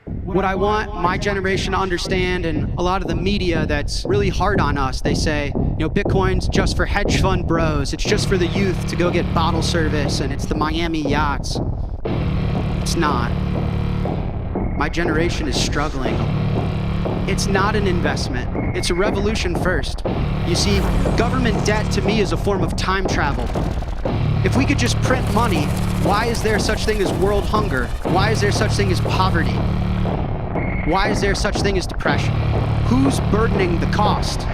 What I want my generation to understand, and a lot of the media that's really hard on us, they say, Bitcoin's just for hedge fund bros. It's just for the youth to go get bottle service, and it's the Miami yachts. It's not. My generation is struggling. It's not an investment. It's a revolution first. You see, government debt to me is a form of time travel. If we could just print money, why is there such thing as world hunger? Why is there such thing as poverty? Why is there such thing as depression? Who's burdening the cost?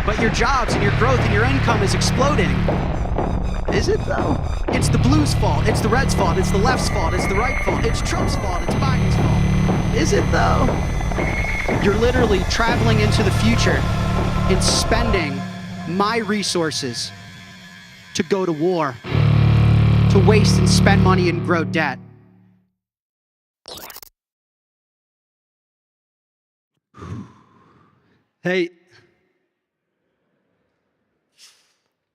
But your jobs and your growth and your income is exploding. Is it though? It's the blues' fault, it's the Reds' fault, it's the left's fault, it's the right fault, it's Trump's fault, it's Biden's fault. Is it though? You're literally traveling into the future and spending my resources to go to war, to waste and spend money and grow debt. Hey,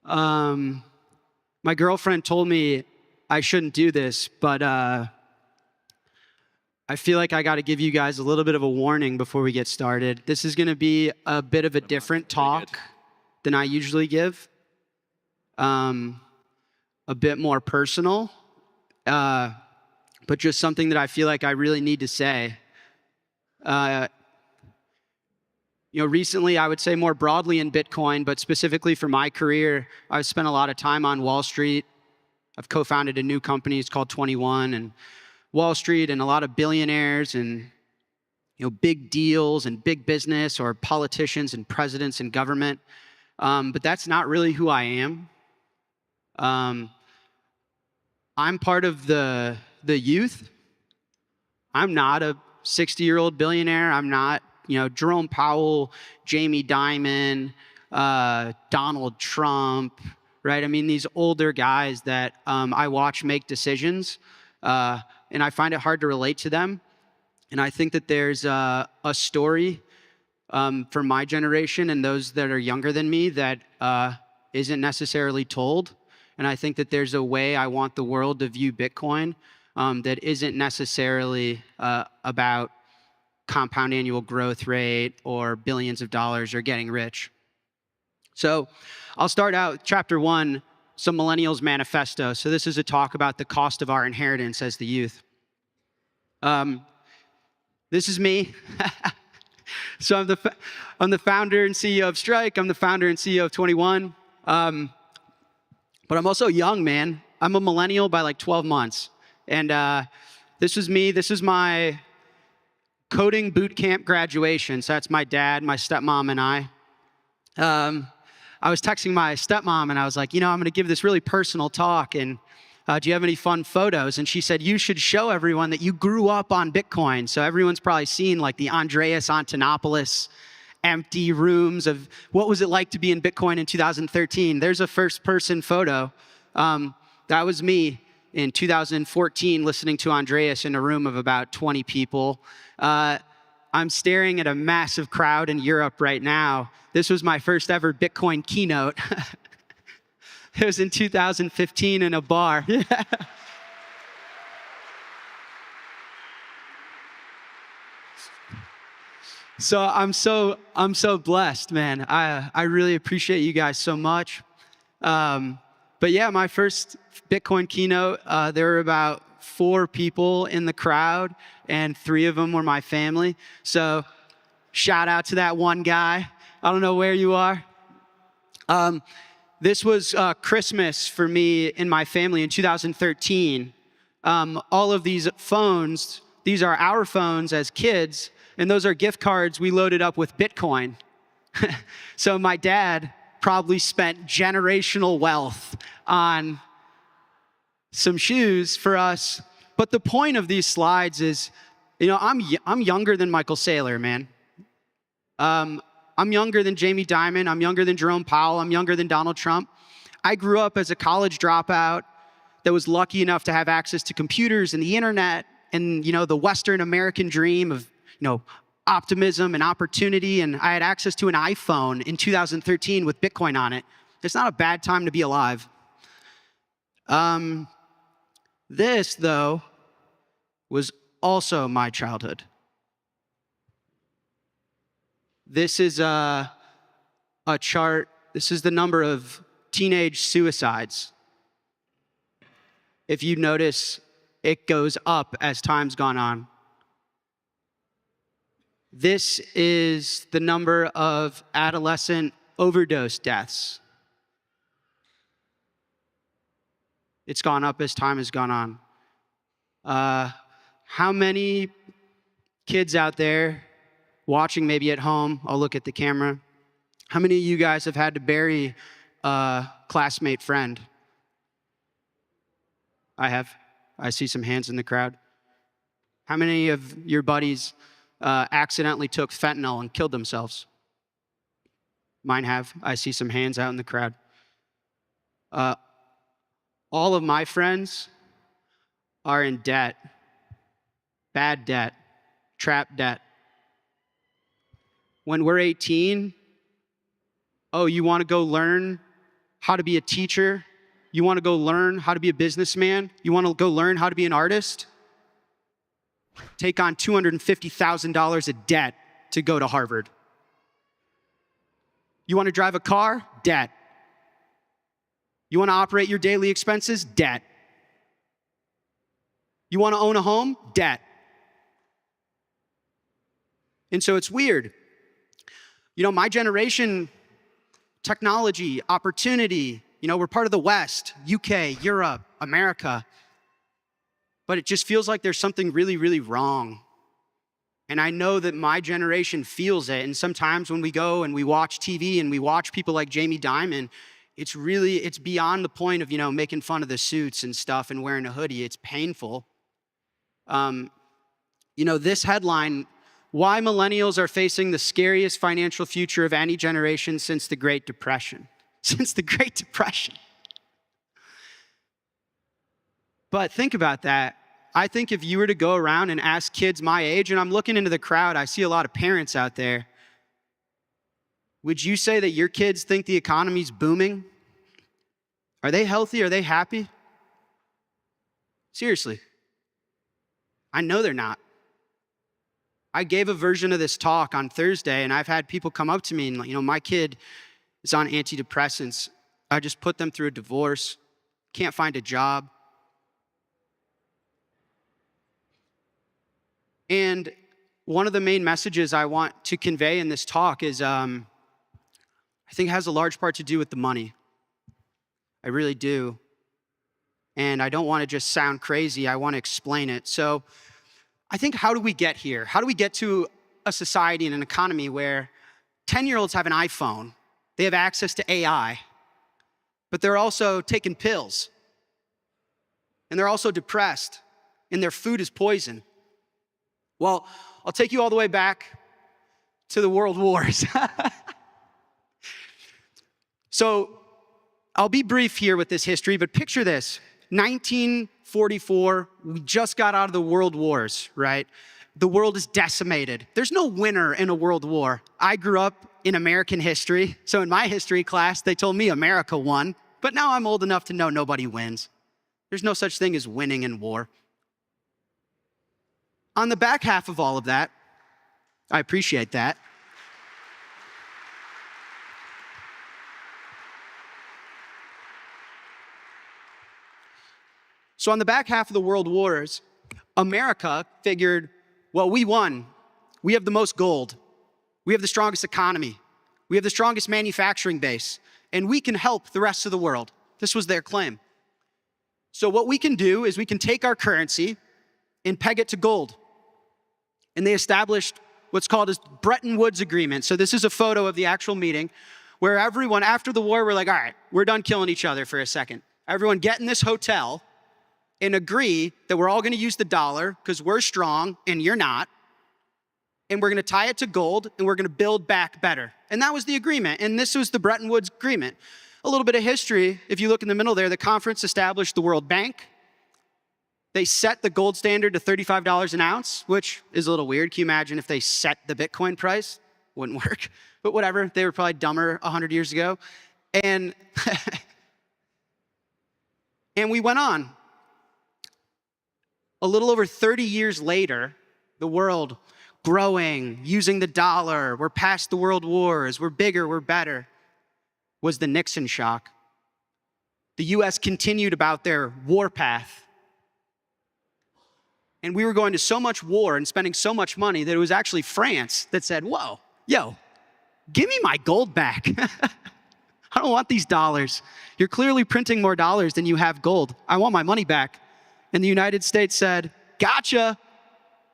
my girlfriend told me I shouldn't do this, but I feel like I got to give you guys a little bit of a warning before we get started. This is going to be a bit of a different talk than I usually give, a bit more personal, but just something that I feel like I really need to say. Recently, I would say more broadly in Bitcoin, but specifically for my career, I've spent a lot of time on Wall Street. I've co-founded a new company, it's called 21, and Wall Street and a lot of billionaires and big deals and big business or politicians and presidents and government. But that's not really who I am. I'm part of the youth. I'm not a 60-year-old billionaire. I'm not Jerome Powell, Jamie Dimon, Donald Trump, right? I mean, these older guys that I watch make decisions, and I find it hard to relate to them. And I think that there's a story for my generation and those that are younger than me that isn't necessarily told. And I think that there's a way I want the world to view Bitcoin that isn't necessarily about compound annual growth rate or billions of dollars or getting rich. So I'll start out with chapter 1, some Millennials Manifesto. So this is a talk about the cost of our inheritance as the youth. This is me. So I'm the founder and CEO of Strike. I'm the founder and CEO of 21. But I'm also young, man. I'm a millennial by like 12 months. And this was me. This is my coding boot camp graduation. So that's my dad, my stepmom, and I. I was texting my stepmom, and I was like, I'm going to give this really personal talk, and do you have any fun photos? And she said, you should show everyone that you grew up on Bitcoin. So everyone's probably seen like the Andreas Antonopoulos empty rooms of what was it like to be in Bitcoin in 2013. There's a first-person photo. That was me in 2014 listening to Andreas in a room of about 20 people. I'm staring at a massive crowd in Europe right now. This was my first ever Bitcoin keynote. It was in 2015 in a bar. So I'm so blessed, man. I really appreciate you guys so much. But yeah, my first Bitcoin keynote, there were about 4 people in the crowd, and 3 of them were my family. So shout out to that one guy. I don't know where you are. This was Christmas for me and my family in 2013. All of these phones, these are our phones as kids, and those are gift cards we loaded up with Bitcoin. So my dad probably spent generational wealth on some shoes for us. But the point of these slides is, I'm younger than Michael Saylor, man. I'm younger than Jamie Dimon. I'm younger than Jerome Powell. I'm younger than Donald Trump. I grew up as a college dropout that was lucky enough to have access to computers and the internet and, the Western American dream of, optimism and opportunity. And I had access to an iPhone in 2013 with Bitcoin on it. It's not a bad time to be alive. This, though, was also my childhood. This is a chart. This is the number of teenage suicides. If you notice, it goes up as time's gone on. This is the number of adolescent overdose deaths. It's gone up as time has gone on. How many kids out there watching, maybe at home, I'll look at the camera, how many of you guys have had to bury a classmate friend? I have. I see some hands in the crowd. How many of your buddies accidentally took fentanyl and killed themselves? Mine have. I see some hands out in the crowd. All of my friends are in debt, bad debt, trap debt. When we're 18, oh, you want to go learn how to be a teacher? You want to go learn how to be a businessman? You want to go learn how to be an artist? Take on $250,000 of debt to go to Harvard. You want to drive a car? Debt. You want to operate your daily expenses? Debt. You want to own a home? Debt. And so it's weird. You know, my generation, technology, opportunity, you know, we're part of the West, UK, Europe, America. But it just feels like there's something really, really wrong. And I know that my generation feels it. And sometimes when we go and we watch TV and we watch people like Jamie Dimon, it's beyond the point of, you know, making fun of the suits and stuff and wearing a hoodie. It's painful. You know, this headline, why millennials are facing the scariest financial future of any generation since the Great Depression. Since the Great Depression. But think about that. I think if you were to go around and ask kids my age, and I'm looking into the crowd, I see a lot of parents out there. Would you say that your kids think the economy's booming? Are they healthy? Are they happy? Seriously. I know they're not. I gave a version of this talk on Thursday, and I've had people come up to me and, you know, my kid is on antidepressants. I just put them through a divorce, can't find a job. And one of the main messages I want to convey in this talk is, I think it has a large part to do with the money. I really do. And I don't want to just sound crazy, I want to explain it. So I think, how do we get here? How do we get to a society and an economy where 10-year-olds have an iPhone, they have access to AI, but they're also taking pills, and they're also depressed, and their food is poison? Well, I'll take you all the way back to the World Wars. So I'll be brief here with this history, but picture this. 1944, we just got out of the World Wars, right? The world is decimated. There's no winner in a world war. I grew up in American history, so in my history class, they told me America won, but now I'm old enough to know nobody wins. There's no such thing as winning in war. On the back half of all of that, I appreciate that. So on the back half of the world wars, America figured, well, we won. We have the most gold. We have the strongest economy. We have the strongest manufacturing base, and we can help the rest of the world. This was their claim. So what we can do is we can take our currency and peg it to gold. And they established what's called a Bretton Woods Agreement. So this is a photo of the actual meeting where everyone, after the war, we're like, all right, we're done killing each other for a second. Everyone get in this hotel and agree that we're all going to use the dollar because we're strong and you're not. And we're going to tie it to gold and we're going to build back better. And that was the agreement. And this was the Bretton Woods Agreement. A little bit of history. If you look in the middle there, the conference established the World Bank. They set the gold standard to $35 an ounce, which is a little weird. Can you imagine if they set the Bitcoin price? Wouldn't work, but whatever. They were probably dumber 100 years ago. And, and we went on. a little over 30 years later, the world growing, using the dollar, we're past the world wars, we're bigger, we're better, was the Nixon shock. The US continued about their war path. And we were going to so much war and spending so much money that it was actually France that said, whoa, yo, give me my gold back. I don't want these dollars. You're clearly printing more dollars than you have gold. I want my money back. And the United States said, gotcha.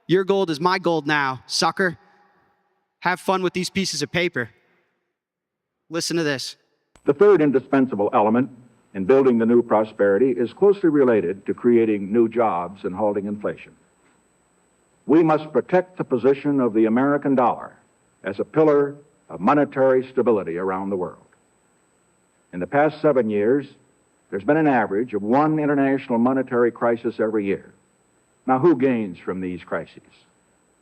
Your gold is my gold now, sucker. Have fun with these pieces of paper. Listen to this. The third indispensable element in building the new prosperity is closely related to creating new jobs and halting inflation. We must protect the position of the American dollar as a pillar of monetary stability around the world. In the past 7 years, there's been an average of one international monetary crisis every year. Now, who gains from these crises?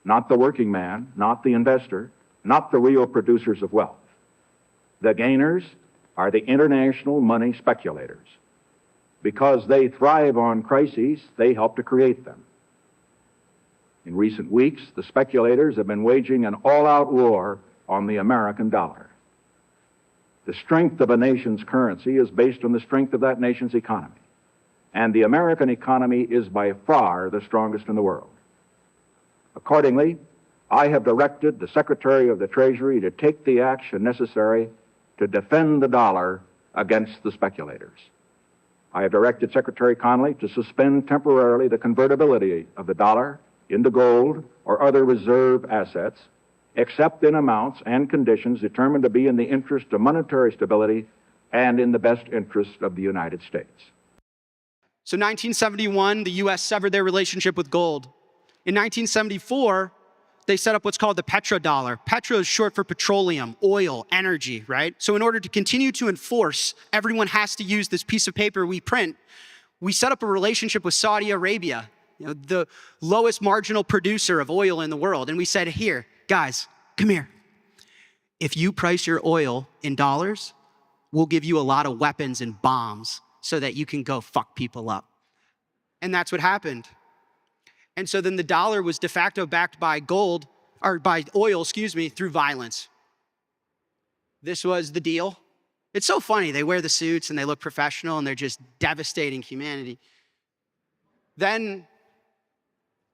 Not the working man, not the investor, not the real producers of wealth. The gainers are the international money speculators. Because they thrive on crises, they help to create them. In recent weeks, the speculators have been waging an all-out war on the American dollar. The strength of a nation's currency is based on the strength of that nation's economy. And the American economy is by far the strongest in the world. Accordingly, I have directed the Secretary of the Treasury to take the action necessary to defend the dollar against the speculators. I have directed Secretary Connally to suspend temporarily the convertibility of the dollar into gold or other reserve assets, except in amounts and conditions determined to be in the interest of monetary stability and in the best interest of the United States. So 1971, the US severed their relationship with gold. In 1974, they set up what's called the petrodollar. Petro is short for petroleum, oil, energy, right? So in order to continue to enforce, everyone has to use this piece of paper we print, we set up a relationship with Saudi Arabia, the lowest marginal producer of oil in the world. And we said, here, guys, come here. If you price your oil in dollars, we'll give you a lot of weapons and bombs so that you can go fuck people up. And that's what happened. And so then the dollar was de facto backed by gold, or by oil, through violence. This was the deal. It's so funny. They wear the suits and they look professional and they're just devastating humanity. Then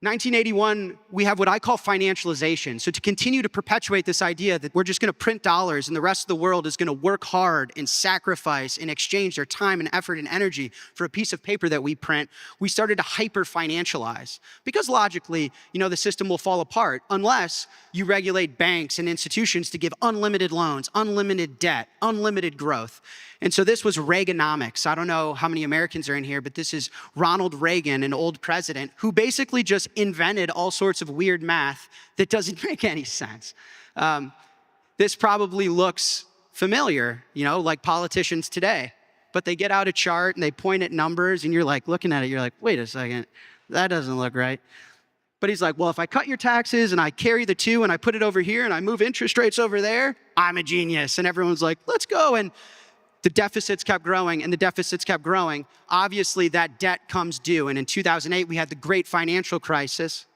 1981, we have what I call financialization. So to continue to perpetuate this idea that we're just going to print dollars and the rest of the world is going to work hard and sacrifice and exchange their time and effort and energy for a piece of paper that we print, we started to hyper-financialize. Because logically, the system will fall apart unless you regulate banks and institutions to give unlimited loans, unlimited debt, unlimited growth. And so this was Reaganomics. I don't know how many Americans are in here, but this is Ronald Reagan, an old president, who basically just invented all sorts of weird math that doesn't make any sense. This probably looks familiar, like politicians today. But they get out a chart and they point at numbers and you're like, looking at it, you're like, wait a second, that doesn't look right. But he's like, well, if I cut your taxes and I carry the 2 and I put it over here and I move interest rates over there, I'm a genius. And everyone's like, let's go. And the deficits kept growing and the deficits kept growing. Obviously, that debt comes due. And in 2008, we had the great financial crisis.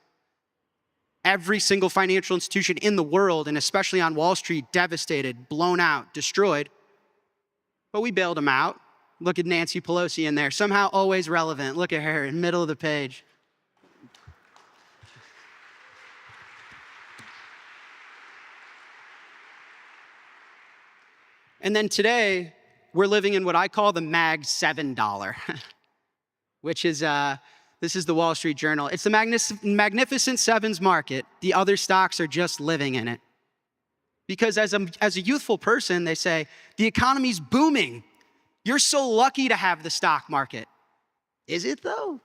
Every single financial institution in the world, and especially on Wall Street, devastated, blown out, destroyed. But we bailed them out. Look at Nancy Pelosi in there, somehow always relevant. Look at her in the middle of the page. And then today, we're living in what I call the Mag $7, which is, this is the Wall Street Journal. It's the Magnificent Sevens market. The other stocks are just living in it. Because as a youthful person, they say, the economy's booming. You're so lucky to have the stock market. Is it though?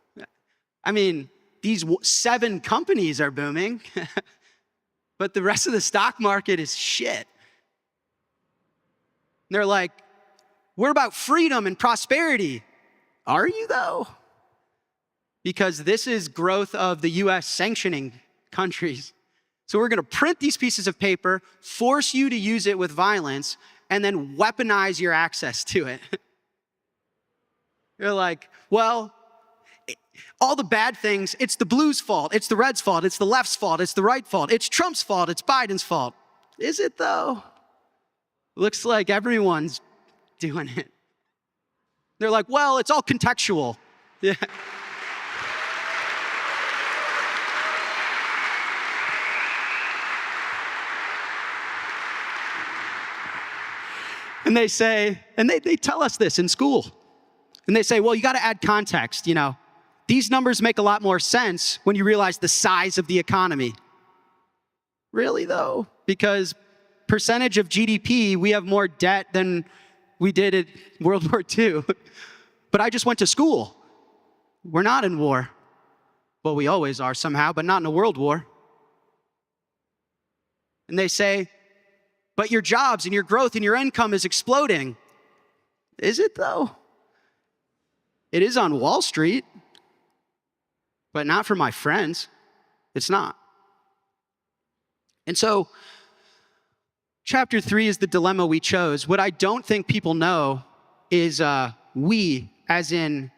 I mean, these 7 companies are booming, but the rest of the stock market is shit. And they're like, we're about freedom and prosperity. Are you though? Because this is growth of the US sanctioning countries. So we're gonna print these pieces of paper, force you to use it with violence, and then weaponize your access to it. You're like, well, All the bad things, it's the blues' fault, it's the Reds' fault, it's the left's fault, it's the right fault, it's Trump's fault, it's Biden's fault. Is it though? Looks like everyone's doing it. They're like, well, it's all contextual. Yeah. And they say, and they tell us this in school. And they say, well, you got to add context, you know. These numbers make a lot more sense when you realize the size of the economy. Really, though? Because percentage of GDP, we have more debt than we did at World War II. But I just went to school. We're not in war. Well, we always are somehow, but not in a world war. And they say, but your jobs and your growth and your income is exploding. Is it, though? It is on Wall Street, but not for my friends. It's not. And so, chapter 3 is the dilemma we chose. What I don't think people know is we, as in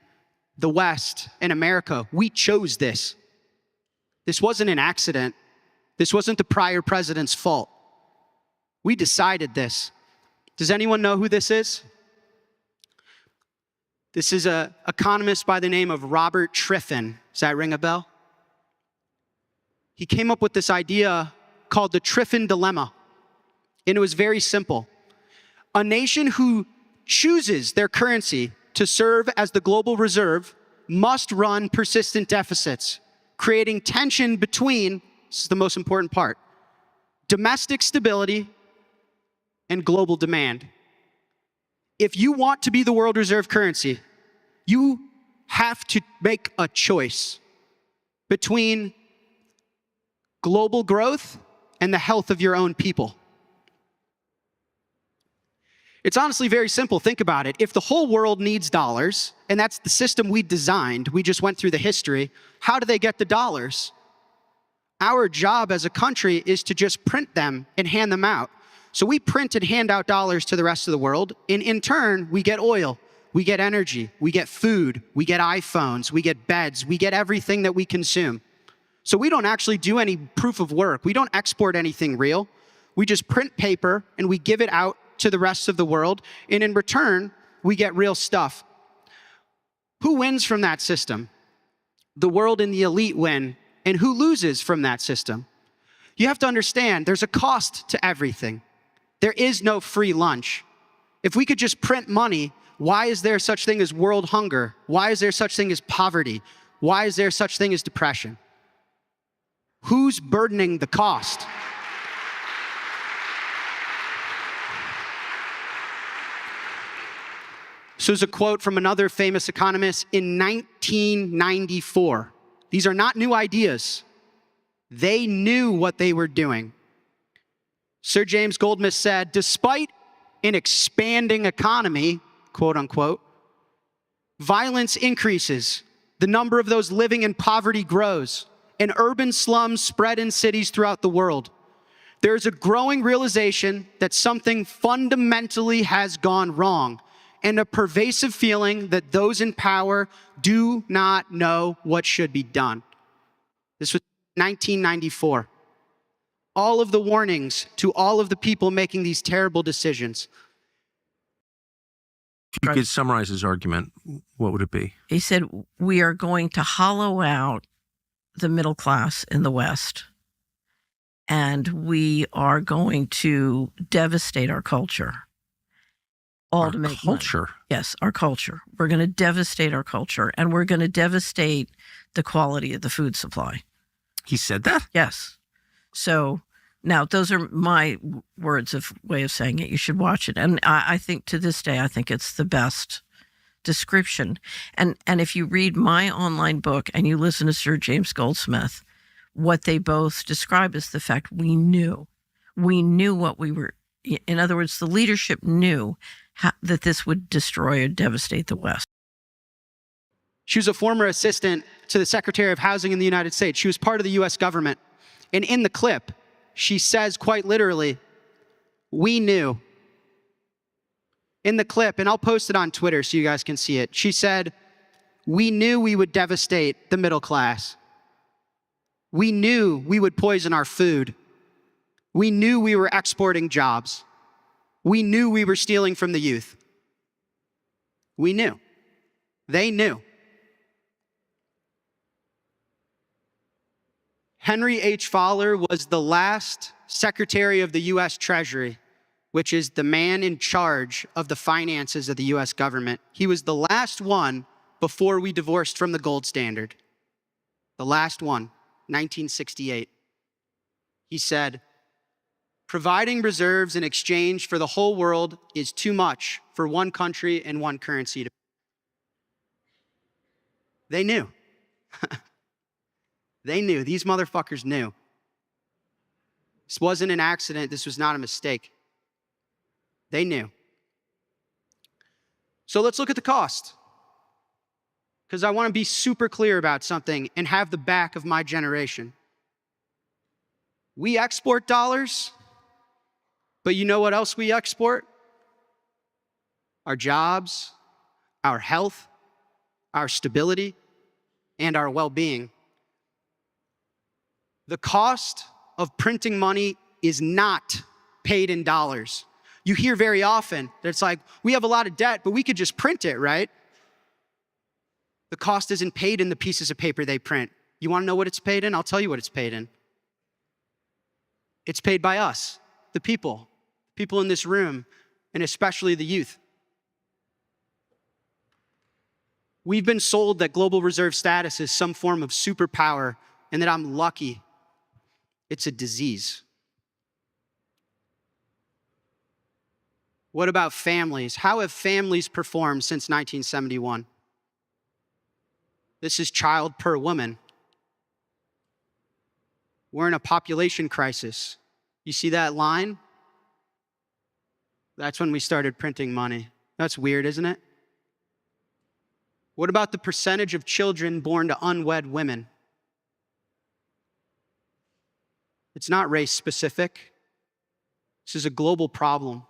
the West and America, we chose this. This wasn't an accident. This wasn't the prior president's fault. We decided this. Does anyone know who this is? This is an economist by the name of Robert Triffin. Does that ring a bell? He came up with this idea called the Triffin dilemma. And it was very simple. A nation who chooses their currency to serve as the global reserve must run persistent deficits, creating tension between, this is the most important part, domestic stability and global demand. If you want to be the world reserve currency, you have to make a choice between global growth and the health of your own people. It's honestly very simple. Think about it. If the whole world needs dollars, and that's the system we designed, we just went through the history, how do they get the dollars? Our job as a country is to just print them and hand them out. So we print and hand out dollars to the rest of the world, and in turn, we get oil, we get energy, we get food, we get iPhones, we get beds, we get everything that we consume. So we don't actually do any proof of work. We don't export anything real. We just print paper and we give it out to the rest of the world, and in return, we get real stuff. Who wins from that system? The world and the elite win, and who loses from that system? You have to understand, there's a cost to everything. There is no free lunch. If we could just print money, why is there such thing as world hunger? Why is there such thing as poverty? Why is there such thing as depression? Who's burdening the cost? So there's a quote from another famous economist in 1994. These are not new ideas. They knew what they were doing. Sir James Goldsmith said, despite an expanding economy, quote unquote, violence increases, the number of those living in poverty grows, and urban slums spread in cities throughout the world. There's a growing realization that something fundamentally has gone wrong, and a pervasive feeling that those in power do not know what should be done. This was 1994. All of the warnings to all of the people making these terrible decisions. If you could summarize his argument, what would it be? He said, we are going to hollow out the middle class in the West, and we are going to devastate our culture. All to make culture. Money. Yes, our culture. We're going to devastate our culture, and we're going to devastate the quality of the food supply. He said that? Yes. So now those are my words of way of saying it. You should watch it. And I think to this day, I think it's the best description. And if you read my online book and you listen to Sir James Goldsmith, what they both describe is the fact we knew what we were. In other words, the leadership knew that this would destroy or devastate the West. She was a former assistant to the Secretary of Housing in the United States. She was part of the US government. And in the clip, she says quite literally, we knew. In the clip, and I'll post it on Twitter so you guys can see it, she said, We knew we would devastate the middle class. We knew we would poison our food. We knew we were exporting jobs. We knew we were stealing from the youth. We knew. They knew. Henry H. Fowler was the last Secretary of the U.S. Treasury, which is the man in charge of the finances of the U.S. government. He was the last one before we divorced from the gold standard. The last one, 1968. He said, "Providing reserves in exchange for the whole world is too much for one country and one currency to." They knew. They knew. These motherfuckers knew. This wasn't an accident. This was not a mistake. They knew. So let's look at the cost, because I want to be super clear about something and have the back of my generation. We export dollars, but you know what else we export? Our jobs, our health, our stability, and our well-being. The cost of printing money is not paid in dollars. You hear very often that it's like, we have a lot of debt, but we could just print it, right? The cost isn't paid in the pieces of paper they print. You want to know what it's paid in? I'll tell you what it's paid in. It's paid by us, the people in this room, and especially the youth. We've been sold that global reserve status is some form of superpower and that I'm lucky. It's a disease. What about families? How have families performed since 1971? This is child per woman. We're in a population crisis. You see that line? That's when we started printing money. That's weird, isn't it? What about the percentage of children born to unwed women? It's not race specific. This is a global problem.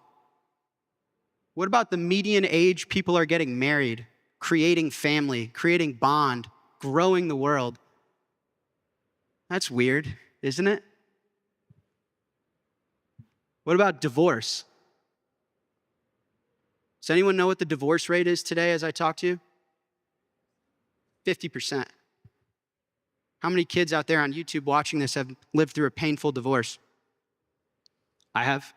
What about the median age people are getting married, creating family, creating bond, growing the world? That's weird, isn't it? What about divorce? Does anyone know what the divorce rate is today as I talk to you? 50%. How many kids out there on YouTube watching this have lived through a painful divorce? I have.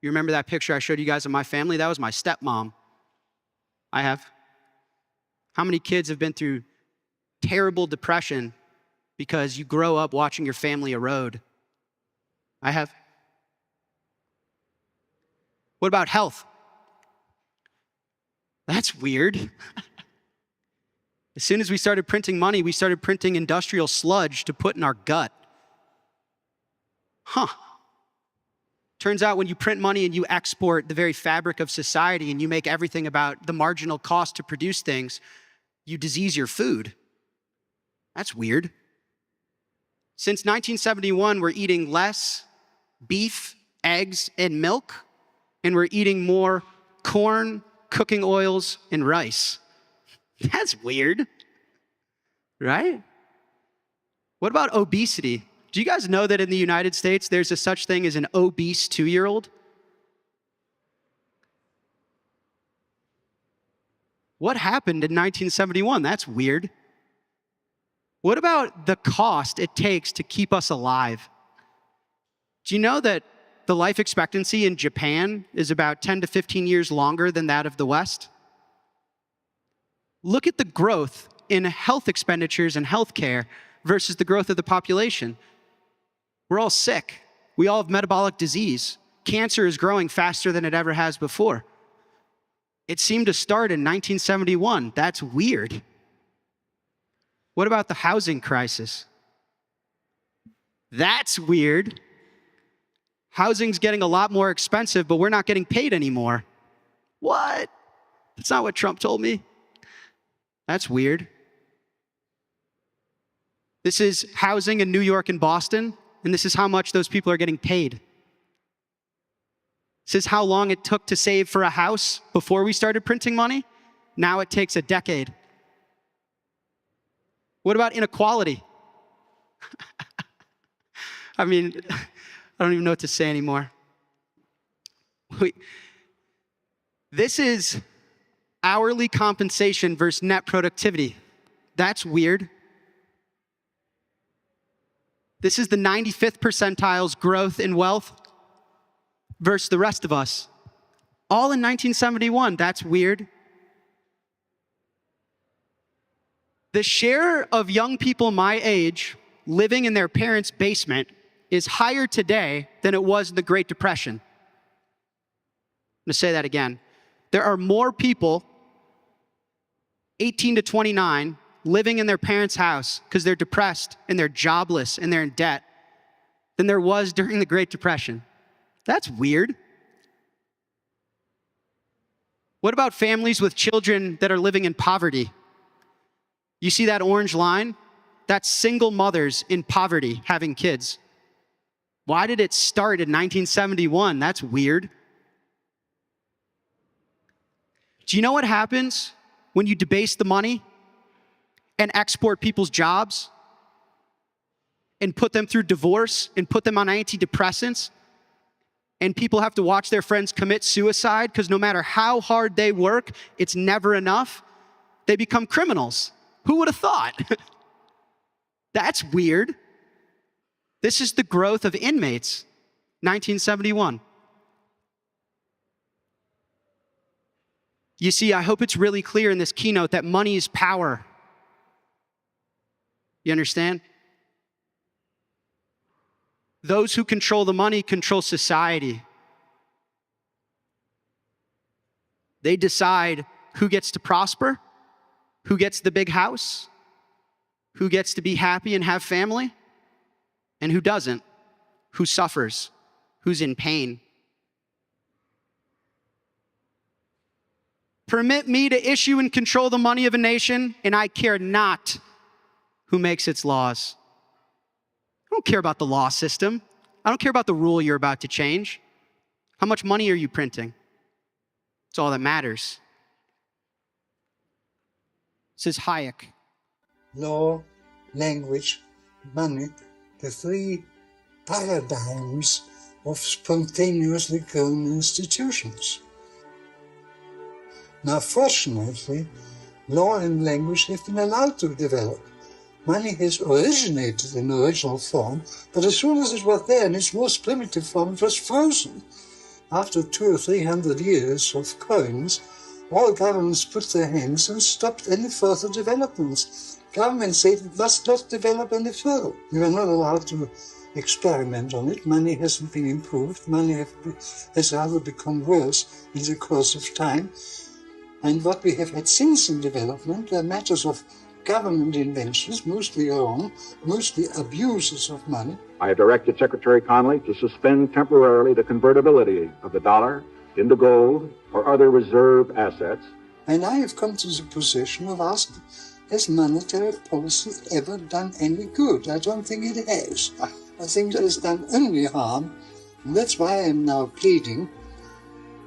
You remember that picture I showed you guys of my family? That was my stepmom. I have. How many kids have been through terrible depression because you grow up watching your family erode? I have. What about health? That's weird. As soon as we started printing money, we started printing industrial sludge to put in our gut. Turns out when you print money and you export the very fabric of society and you make everything about the marginal cost to produce things, you disease your food. That's weird. Since 1971, we're eating less beef, eggs, and milk, and we're eating more corn, cooking oils, and rice. That's weird, right? What about obesity? Do you guys know that in the United States, there's a such thing as an obese 2-year-old? What happened in 1971? That's weird. What about the cost it takes to keep us alive? Do you know that the life expectancy in Japan is about 10 to 15 years longer than that of the West? Look at the growth in health expenditures and healthcare versus the growth of the population. We're all sick. We all have metabolic disease. Cancer is growing faster than it ever has before. It seemed to start in 1971. That's weird. What about the housing crisis? That's weird. Housing's getting a lot more expensive, but we're not getting paid anymore. What? That's not what Trump told me. That's weird. This is housing in New York and Boston, and this is how much those people are getting paid. This is how long it took to save for a house before we started printing money. Now it takes a decade. What about inequality? I mean, I don't even know what to say anymore. This is hourly compensation versus net productivity. That's weird. This is the 95th percentile's growth in wealth versus the rest of us. All in 1971. That's weird. The share of young people my age living in their parents' basement is higher today than it was in the Great Depression. I'm going to say that again. There are more people 18 to 29 living in their parents' house because they're depressed and they're jobless and they're in debt than there was during the Great Depression. That's weird. What about families with children that are living in poverty? You see that orange line? That's single mothers in poverty having kids. Why did it start in 1971? That's weird. Do you know what happens when you debase the money and export people's jobs and put them through divorce and put them on antidepressants, and people have to watch their friends commit suicide because no matter how hard they work, it's never enough? They become criminals. Who would have thought? That's weird. This is the growth of inmates, 1971. You see, I hope it's really clear in this keynote that money is power. You understand? Those who control the money control society. They decide who gets to prosper, who gets the big house, who gets to be happy and have family, and who doesn't, who suffers, who's in pain. Permit me to issue and control the money of a nation, and I care not who makes its laws. I don't care about the law system. I don't care about the rule you're about to change. How much money are you printing? It's all that matters. Says Hayek. Law, language, money, the three paradigms of spontaneously grown institutions. Now, fortunately, law and language have been allowed to develop. Money has originated in original form, but as soon as it was there in its most primitive form, it was frozen. After 200 or 300 years of coins, all governments put their hands and stopped any further developments. Government said it must not develop any further. We were not allowed to experiment on it. Money hasn't been improved. Money has rather become worse in the course of time. And what we have had since in development are matters of government inventions, mostly wrong, mostly abuses of money. I have directed Secretary Connally to suspend temporarily the convertibility of the dollar into gold or other reserve assets. And I have come to the position of asking, has monetary policy ever done any good? I don't think it has. I think it has done only harm. And that's why I am now pleading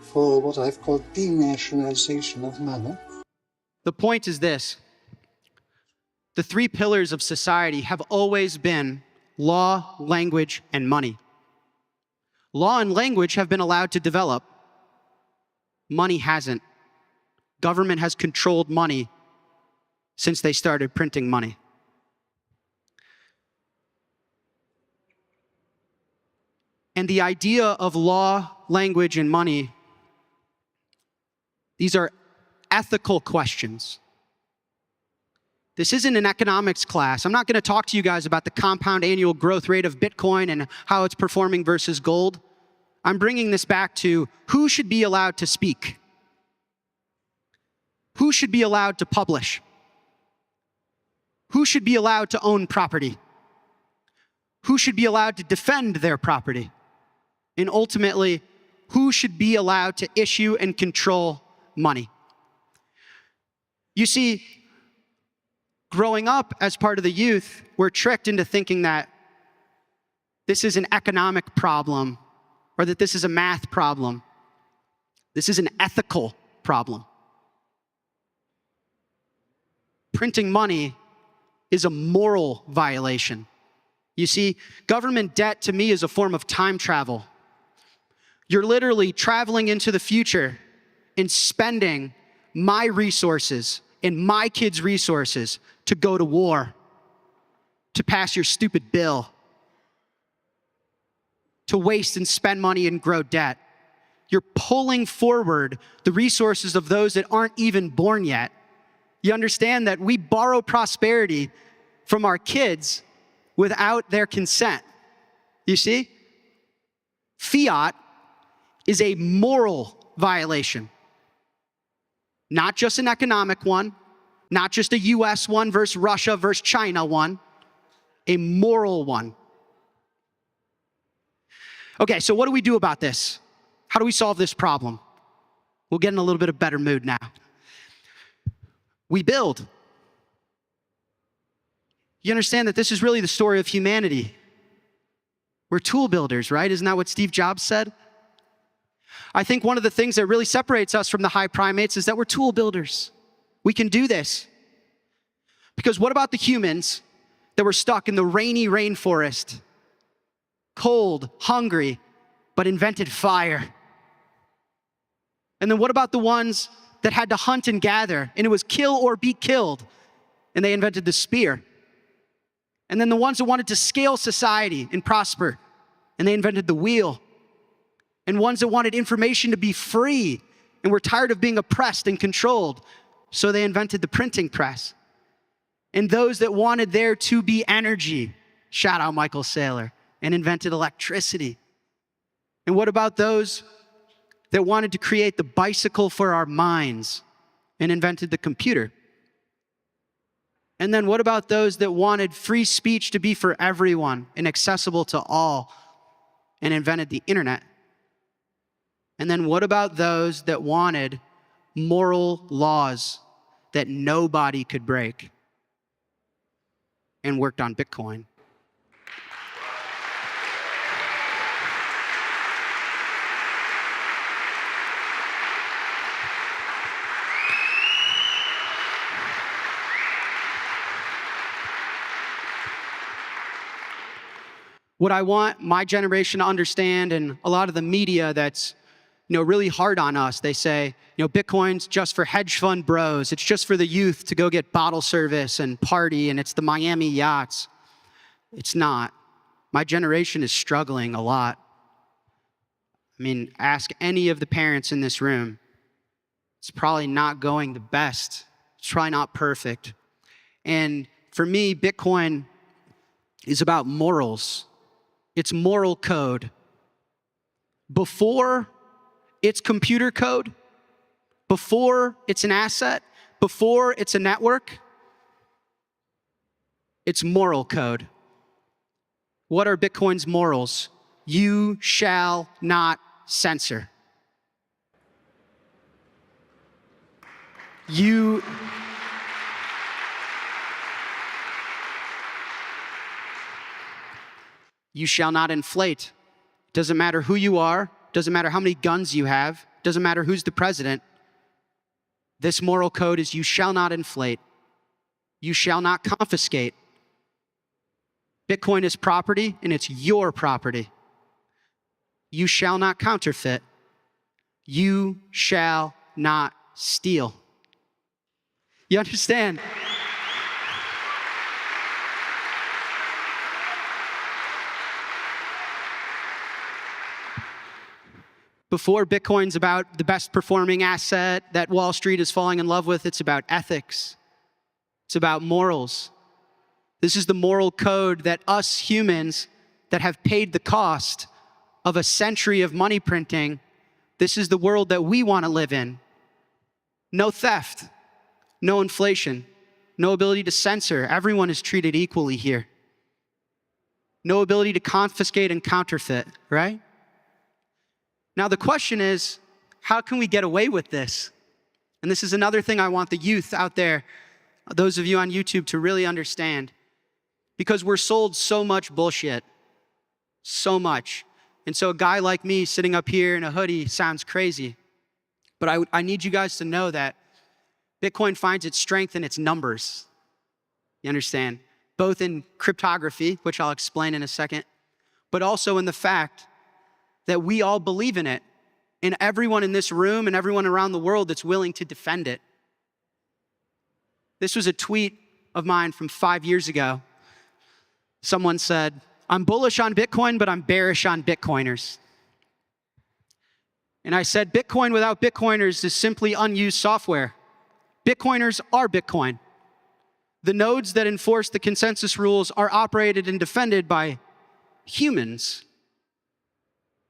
for what I've called denationalization of money. The point is this. The three pillars of society have always been law, language, and money. Law and language have been allowed to develop. Money hasn't. Government has controlled money since they started printing money. And the idea of law, language, and money, these are ethical questions. This isn't an economics class. I'm not going to talk to you guys about the compound annual growth rate of Bitcoin and how it's performing versus gold. I'm bringing this back to who should be allowed to speak? Who should be allowed to publish? Who should be allowed to own property? Who should be allowed to defend their property? And ultimately, who should be allowed to issue and control money? You see, growing up as part of the youth, we're tricked into thinking that this is an economic problem or that this is a math problem. This is an ethical problem. Printing money is a moral violation. You see, government debt to me is a form of time travel. You're literally traveling into the future and spending my resources and my kids' resources to go to war, to pass your stupid bill, to waste and spend money and grow debt. You're pulling forward the resources of those that aren't even born yet. You understand that we borrow prosperity from our kids without their consent. You see? Fiat is a moral violation. Not just an economic one, not just a US one versus Russia versus China one, a moral one. Okay, so what do we do about this? How do we solve this problem? We'll get in a little bit of better mood now. We build. You understand that this is really the story of humanity. We're tool builders, right? Isn't that what Steve Jobs said? I think one of the things that really separates us from the high primates is that we're tool builders. We can do this. Because what about the humans that were stuck in the rainy rainforest, cold, hungry, but invented fire? And then what about the ones that had to hunt and gather, and it was kill or be killed, and they invented the spear? And then the ones that wanted to scale society and prosper, and they invented the wheel. And ones that wanted information to be free and were tired of being oppressed and controlled, so they invented the printing press. And those that wanted there to be energy, shout out Michael Saylor, and invented electricity. And what about those that wanted to create the bicycle for our minds and invented the computer? And then what about those that wanted free speech to be for everyone and accessible to all and invented the internet? And then what about those that wanted moral laws that nobody could break and worked on Bitcoin? What I want my generation to understand, and a lot of the media that's really hard on us, they say, Bitcoin's just for hedge fund bros. It's just for the youth to go get bottle service and party, and it's the Miami yachts. It's not. My generation is struggling a lot. I mean, ask any of the parents in this room. It's probably not going the best. It's probably not perfect. And for me, Bitcoin is about morals. It's moral code. Before it's computer code, before it's an asset, before it's a network, it's moral code. What are Bitcoin's morals? You shall not censor. You shall not inflate. Doesn't matter who you are, doesn't matter how many guns you have, doesn't matter who's the president. This moral code is you shall not inflate. You shall not confiscate. Bitcoin is property, and it's your property. You shall not counterfeit. You shall not steal. You understand? Before Bitcoin's about the best performing asset that Wall Street is falling in love with, it's about ethics. It's about morals. This is the moral code that us humans that have paid the cost of a century of money printing, this is the world that we want to live in. No theft, no inflation, no ability to censor. Everyone is treated equally here. No ability to confiscate and counterfeit, right? Now, the question is, how can we get away with this? And this is another thing I want the youth out there, those of you on YouTube, to really understand. Because we're sold so much bullshit. So much. And so a guy like me sitting up here in a hoodie sounds crazy. But I need you guys to know that Bitcoin finds its strength in its numbers. You understand? both in cryptography, which I'll explain in a second, but also in the fact that we all believe in it, and everyone in this room and everyone around the world that's willing to defend it. This was a tweet of mine from 5 years ago. Someone said, "I'm bullish on Bitcoin, but I'm bearish on Bitcoiners." And I said, Bitcoin without Bitcoiners is simply unused software. Bitcoiners are Bitcoin. The nodes that enforce the consensus rules are operated and defended by humans.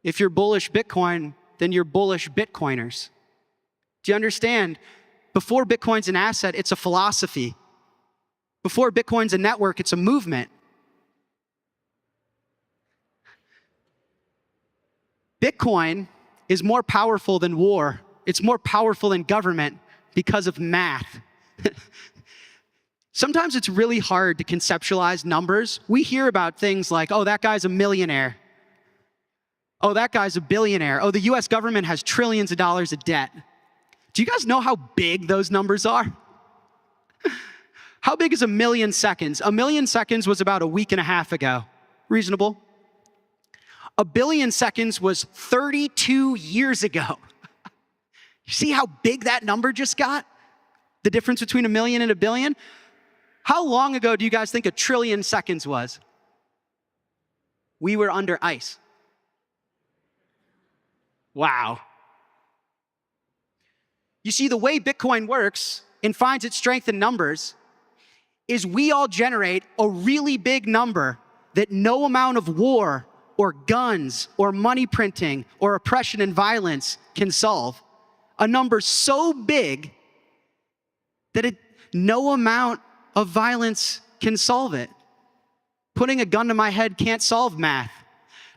If you're bullish Bitcoin, then you're bullish Bitcoiners. Do you understand? Before Bitcoin's an asset, it's a philosophy. Before Bitcoin's a network, it's a movement. Bitcoin is more powerful than war. It's more powerful than government because of math. Sometimes it's really hard to conceptualize numbers. We hear about things like, oh, that guy's a millionaire. Oh, that guy's a billionaire. Oh, the US government has trillions of dollars of debt. Do you guys know how big those numbers are? How big is a million seconds? A million seconds was about a week and a half ago. Reasonable. A billion seconds was 32 years ago. You see how big that number just got? The difference between a million and a billion? How long ago do you guys think a trillion seconds was? We were under ice. Wow. You see, the way Bitcoin works and finds its strength in numbers is we all generate a really big number that no amount of war or guns or money printing or oppression and violence can solve. A number so big that no amount of violence can solve it. Putting a gun to my head can't solve math.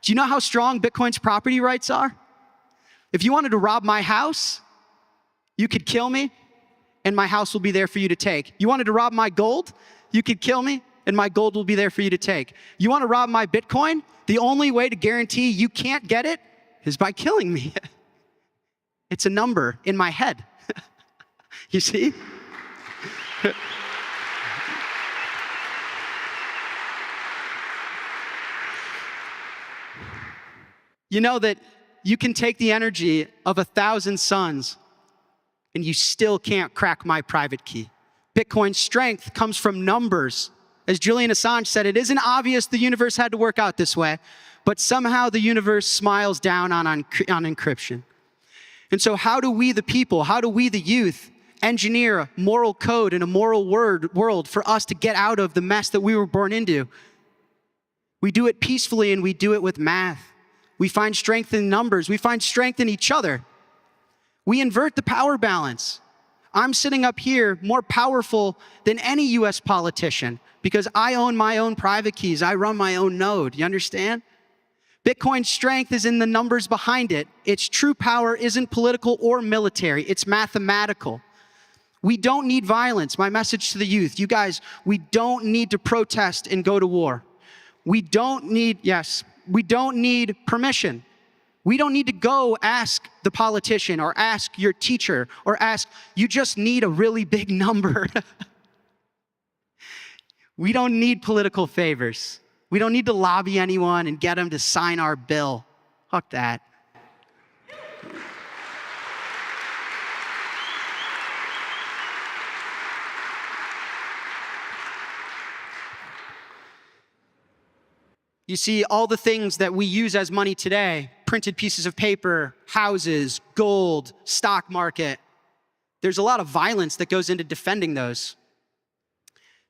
Do you know how strong Bitcoin's property rights are? If you wanted to rob my house, you could kill me, and my house will be there for you to take. You wanted to rob my gold, you could kill me, and my gold will be there for you to take. You want to rob my Bitcoin? The only way to guarantee you can't get it is by killing me. It's a number in my head. You see? You know that you can take the energy of 1,000 suns and you still can't crack my private key. Bitcoin's strength comes from numbers. As Julian Assange said, it isn't obvious the universe had to work out this way, but somehow the universe smiles down on encryption. And so how do we, the people, how do we, the youth, engineer a moral code and a moral world for us to get out of the mess that we were born into? We do it peacefully and we do it with math. We find strength in numbers. We find strength in each other. We invert the power balance. I'm sitting up here more powerful than any US politician because I own my own private keys. I run my own node. You understand? Bitcoin's strength is in the numbers behind it. Its true power isn't political or military. It's mathematical. We don't need violence. My message to the youth, you guys, we don't need to protest and go to war. We don't need permission. We don't need to go ask the politician or ask your teacher or ask, you just need a really big number. We don't need political favors. We don't need to lobby anyone and get them to sign our bill. Fuck that. You see, all the things that we use as money today, printed pieces of paper, houses, gold, stock market, there's a lot of violence that goes into defending those.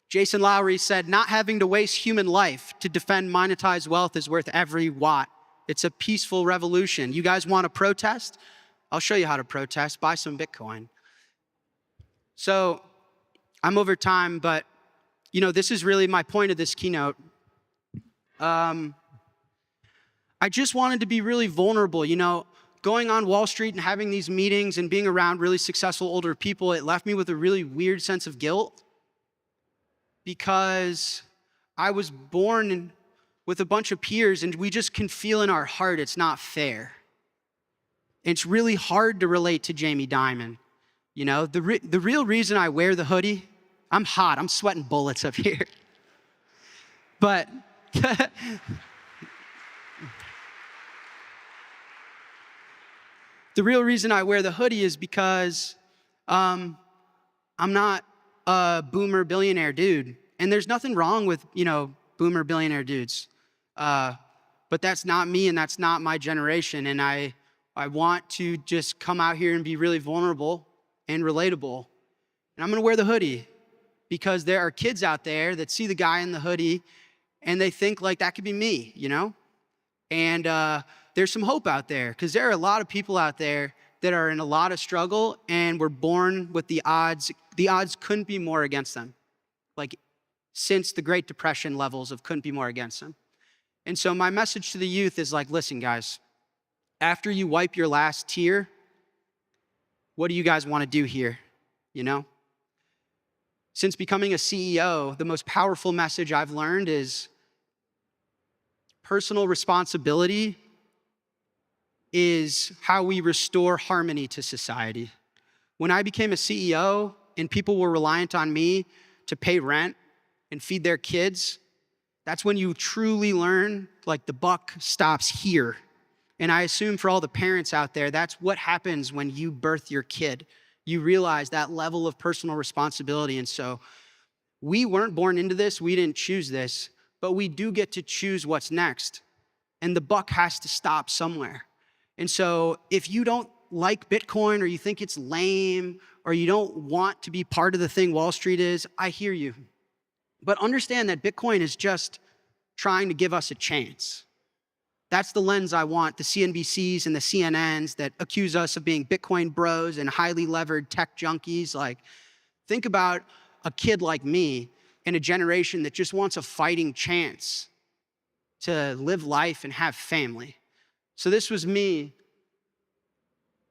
Jason Lowery said, not having to waste human life to defend monetized wealth is worth every watt. It's a peaceful revolution. You guys want to protest? I'll show you how to protest. Buy some Bitcoin. So I'm over time, but this is really my point of this keynote. I just wanted to be really vulnerable. Going on Wall Street and having these meetings and being around really successful older people, it left me with a really weird sense of guilt because I was born with a bunch of peers and we just can feel in our heart it's not fair. It's really hard to relate to Jamie Dimon. The real reason I wear the hoodie, I'm hot, I'm sweating bullets up here. But the real reason I wear the hoodie is because I'm not a boomer billionaire dude. And there's nothing wrong with, boomer billionaire dudes. But that's not me and that's not my generation. And I want to just come out here and be really vulnerable and relatable. And I'm gonna wear the hoodie because there are kids out there that see the guy in the hoodie and they think like that could be me, And there's some hope out there because there are a lot of people out there that are in a lot of struggle and were born with the odds. The odds couldn't be more against them. Like since the Great Depression levels of couldn't be more against them. And so my message to the youth is like, listen guys, after you wipe your last tear, what do you guys want to do here? Since becoming a CEO, the most powerful message I've learned is personal responsibility is how we restore harmony to society. When I became a CEO and people were reliant on me to pay rent and feed their kids, that's when you truly learn, like the buck stops here. And I assume for all the parents out there, that's what happens when you birth your kid. You realize that level of personal responsibility. And so we weren't born into this, we didn't choose this, but we do get to choose what's next. And the buck has to stop somewhere. And so if you don't like Bitcoin or you think it's lame or you don't want to be part of the thing Wall Street is, I hear you. But understand that Bitcoin is just trying to give us a chance. That's the lens I want the CNBCs and the CNNs that accuse us of being Bitcoin bros and highly levered tech junkies. Like, think about a kid like me in a generation that just wants a fighting chance to live life and have family. So this was me.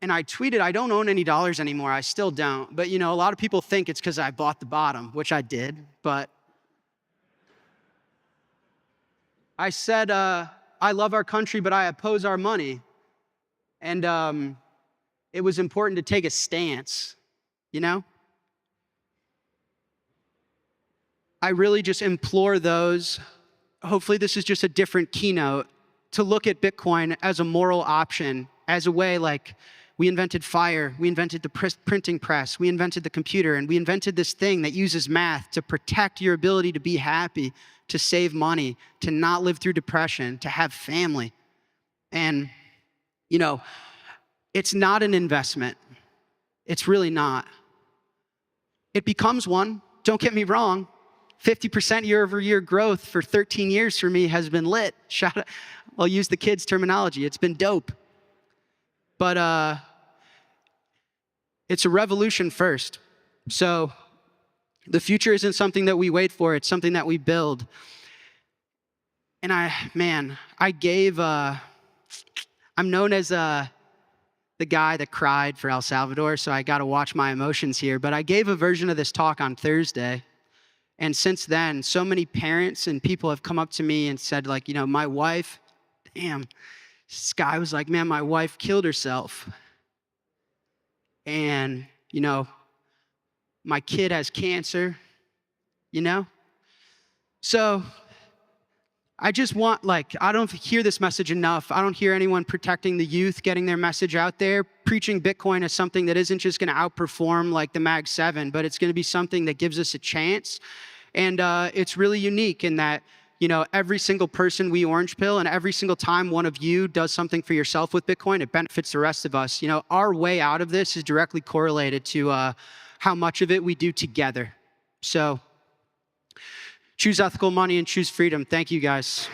And I tweeted, I don't own any dollars anymore. I still don't. But a lot of people think it's because I bought the bottom, which I did. But I said, I love our country, but I oppose our money. And it was important to take a stance, I really just implore those, hopefully this is just a different keynote, to look at Bitcoin as a moral option, as a way like we invented fire, we invented the printing press, we invented the computer, and we invented this thing that uses math to protect your ability to be happy, to save money, to not live through depression, to have family. And, it's not an investment. It's really not. It becomes one, don't get me wrong. 50% year-over-year growth for 13 years for me has been lit. Shout out, I'll use the kids' terminology. It's been dope. But it's a revolution first. So the future isn't something that we wait for. It's something that we build. And I'm known as the guy that cried for El Salvador, so I got to watch my emotions here. But I gave a version of this talk on Thursday. And since then, so many parents and people have come up to me and said, like, my wife, this guy was like, man, my wife killed herself. And, my kid has cancer, So I just want, I don't hear this message enough. I don't hear anyone protecting the youth, getting their message out there, preaching Bitcoin as something that isn't just going to outperform like the Mag 7, but it's going to be something that gives us a chance. And it's really unique in that, every single person we orange pill, and every single time one of you does something for yourself with Bitcoin, it benefits the rest of us. Our way out of this is directly correlated to how much of it we do together. So choose ethical money and choose freedom. Thank you, guys.